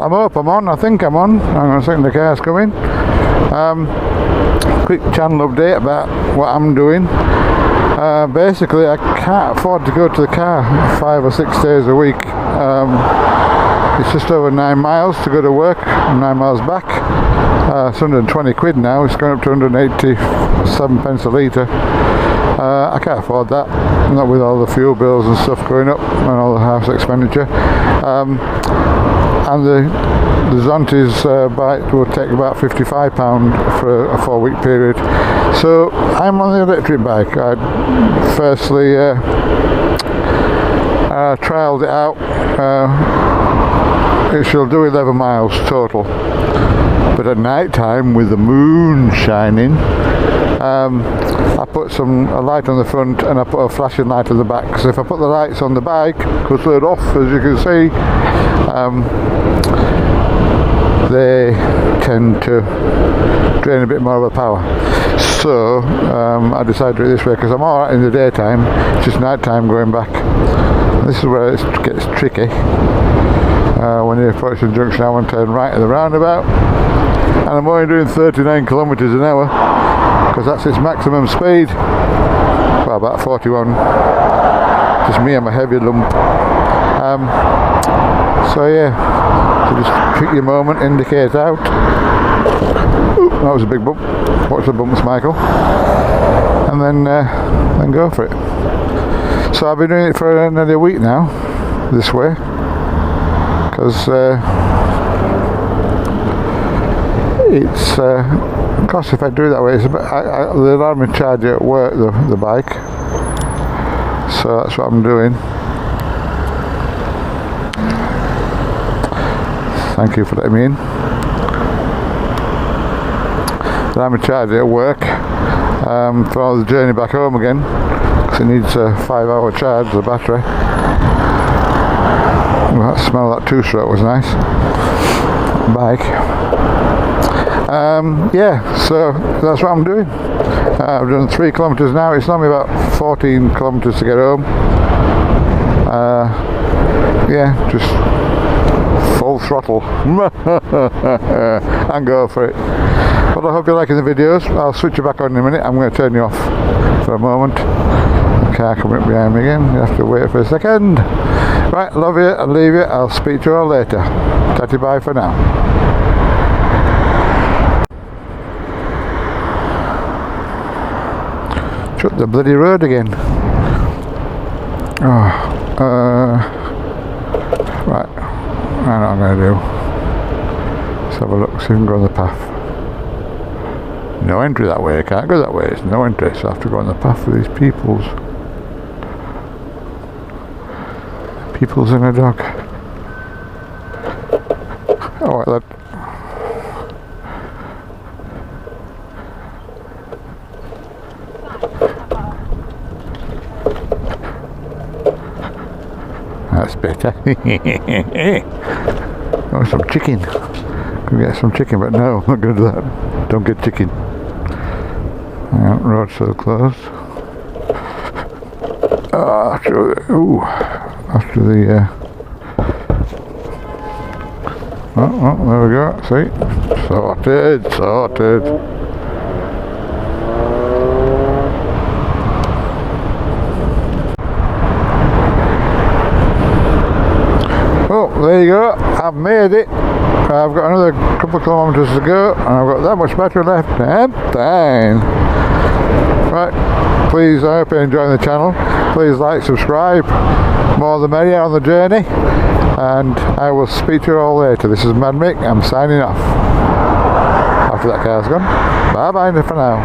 I hope I'm on. I think I'm on. Hang on a second, the car's coming. Quick channel update about what I'm doing. Basically, I can't afford to go to the car 5 or 6 days a week. It's just over 9 miles to go to work and 9 miles back. It's 120 quid now. It's going up to 187 pence a litre. I can't afford that, not with all the fuel bills and stuff going up and all the house expenditure. And the Zontes bike will take about £55 for a 4-week period. So I'm on the electric bike. I firstly trialled it out. It shall do 11 miles total. But at night time, with the moon shining, I put a light on the front and I put a flashing light on the back. So if I put the lights on the bike, because they're off, as you can see, they tend to drain a bit more of the power. So I decided to do it this way because I'm alright in the daytime, it's just night time going back. This is where it gets tricky. When you approach the junction, I want to turn right at the roundabout, and I'm only doing 39 kilometres an hour because that's its maximum speed. Well, about 41. Just me and my heavy lump. So yeah, so just pick your moment, indicate out. Ooh, that was a big bump. Watch the bumps, Michael. And then go for it. So I've been doing it for nearly a week now, this way, because it's of course if I do it that way, it's they allow me to charge it at work, the bike. So that's what I'm doing. Thank you for letting me in. They allow me to charge it at work for all the journey back home again, because it needs a 5-hour charge, the battery. Well, that smell of that two-stroke was nice. Bike. Yeah, so that's what I'm doing. I've done 3 kilometres now. It's normally about 14 kilometres to get home. Yeah, just full throttle and go for it. Well, I hope you're liking the videos. I'll switch you back on in a minute. I'm going to turn you off for a moment. The car coming up behind me again. You have to wait for a second. Right, love you and leave you. I'll speak to you all later. Tatty bye for now. Shut the bloody road again. Oh, right, I know what I'm going to do. Let's have a look, see if we can go on the path. No entry that way, I can't go that way, it's no entry, so I have to go on the path with these peoples. Peoples and a dog. Oh, right, that's better. Oh, some chicken. Could get some chicken, but no, I'm not going to do that. Don't get chicken. Road's so close. After the oh, there we go. See, sorted. Oh, there you go. I've made it. I've got another couple of kilometres to go, and I've got that much battery left. And fine. Right, please, I hope you're enjoying the channel. Please like, subscribe. More the merrier on the journey. And I will speak to you all later. This is Mad Mick. I'm signing off. After that car's gone. Bye bye for now.